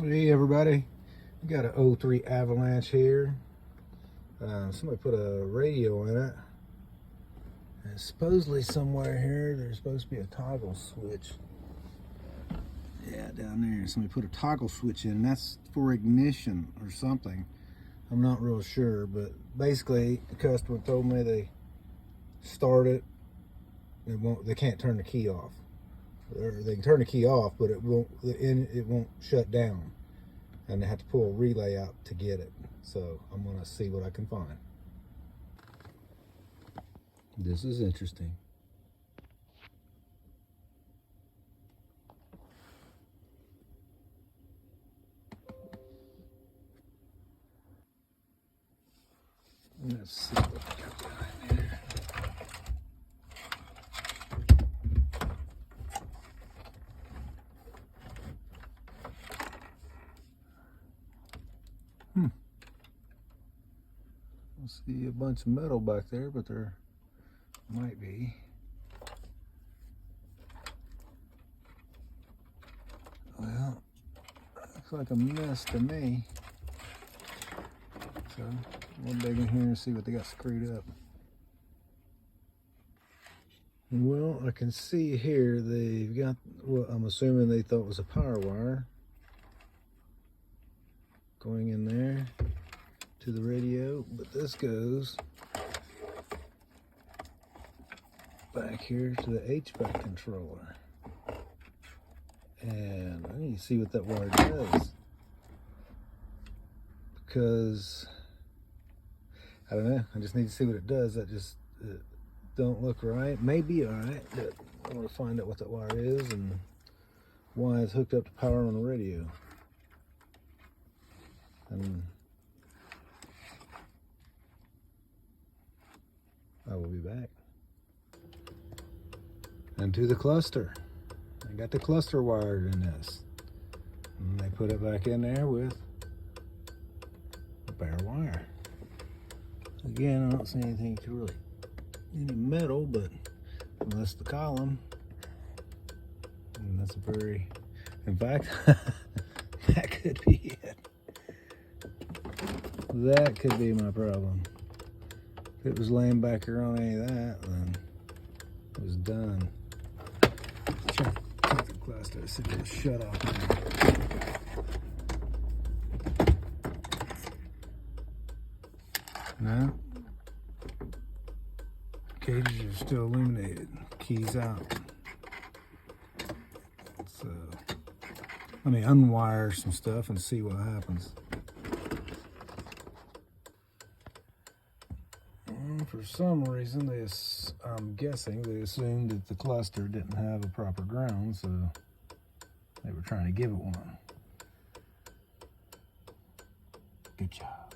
Hey everybody, we got an '03 Avalanche here. Somebody put a radio in it. And supposedly somewhere here there's supposed to be a toggle switch. Yeah, down there. Somebody put a toggle switch in, and that's for ignition or something. I'm not real sure, but basically the customer told me they start it. They can't turn the key off. Or they can turn the key off, but it won't shut down. And they have to pull a relay out to get it. So I'm gonna see what I can find. This is interesting. Let's see what we got behind there. I see a bunch of metal back there, but there might be. Well, looks like a mess to me. So we'll dig in here and see what they got screwed up. Well, I can see here they've got what I'm assuming they thought was a power wire going in there to the radio, but this goes back here to the HVAC controller. And I need to see what that wire does, because I don't know, I just need to see what it does. That just don't look right. Maybe alright, but I want to find out what that wire is and why it's hooked up to power on the radio. And I will be back. And to the cluster. I got the cluster wired in this. And they put it back in there with a bare wire. Again, I don't see anything to really, any metal, but unless the column. And that's a very, in fact, that could be it. That could be my problem. If it was laying back here on any of that, then it was done. Check the cluster, see if it'll shut off now. No. Cages are still illuminated. Keys out. So let me unwire some stuff and see what happens. For some reason, I'm guessing they assumed that the cluster didn't have a proper ground, so they were trying to give it one. Good job.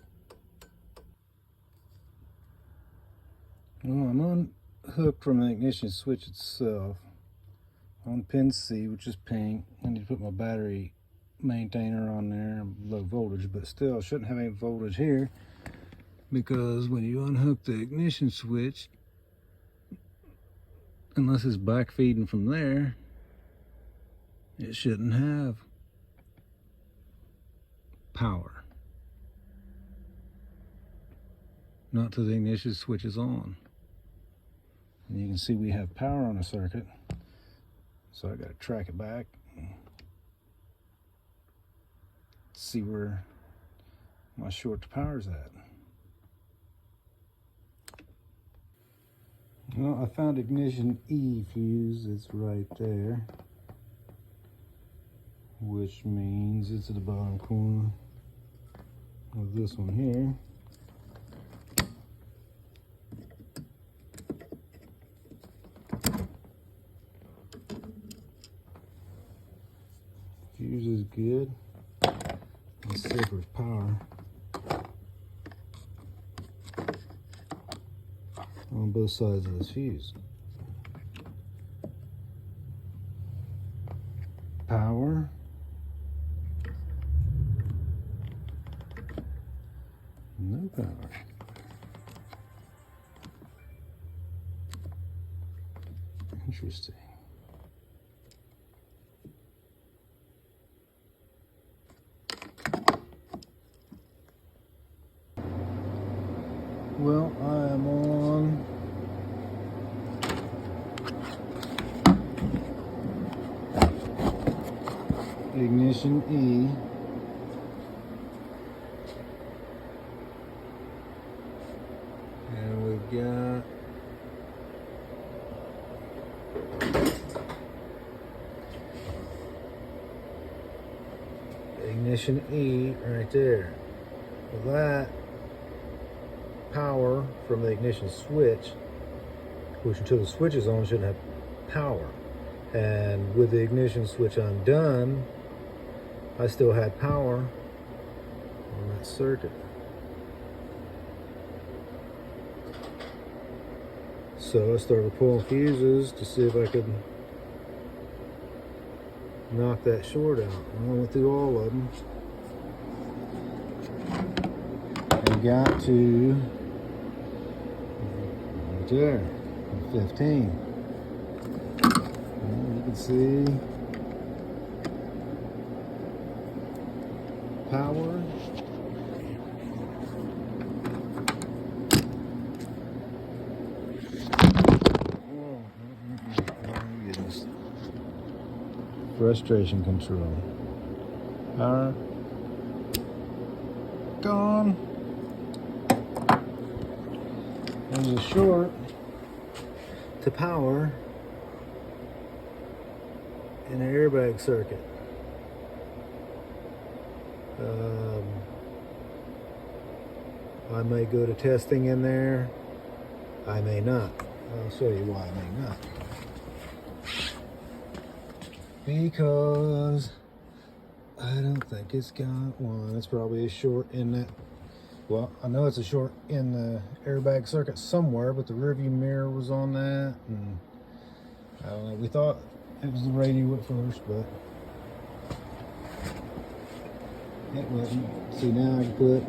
Well, I'm unhooked from the ignition switch itself on pin C, which is pink. I need to put my battery maintainer on there, low voltage, but still shouldn't have any voltage here. Because when you unhook the ignition switch, unless it's back feeding from there, it shouldn't have power. Not till the ignition switch is on. And you can see we have power on the circuit. So I gotta track it back and see where my short to power's at. Well, I found ignition E fuse. It's right there, which means it's at the bottom corner of this one here. Fuse is good. Let's see if there's power on both sides of this fuse. Power. No power. Interesting. ignition E. And we've got ignition E right there. Well, that power from the ignition switch, which until the switch is on shouldn't have power. And with the ignition switch undone, I still had power on that circuit. So I started pulling fuses to see if I could knock that short out. I went through all of them and got to right there, 15. And you can see power. Frustration control. Power. Gone. There's a short to power in the airbag circuit. I may go to testing in there. I may not. I'll show you why I may not. Because I don't think it's got one. It's probably a short in that. Well, I know it's a short in the airbag circuit somewhere, but the rearview mirror was on that, and I don't know. We thought it was the radio at first, but it wasn't. See, now I can put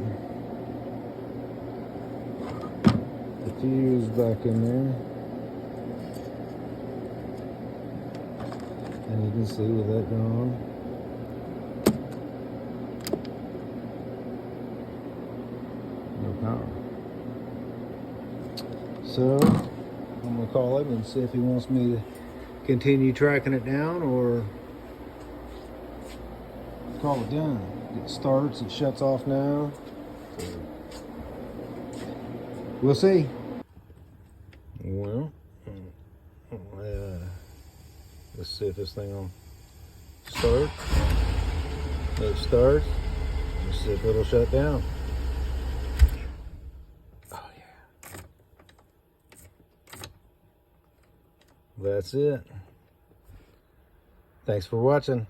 the fuse back in there. And you can see with that gone. No power. So I'm gonna call him and see if he wants me to continue tracking it down or call it done. It starts, it shuts off now. So we'll see. Well, let's see if this thing will start. It starts. Let's see if it'll shut down. Oh yeah. That's it. Thanks for watching.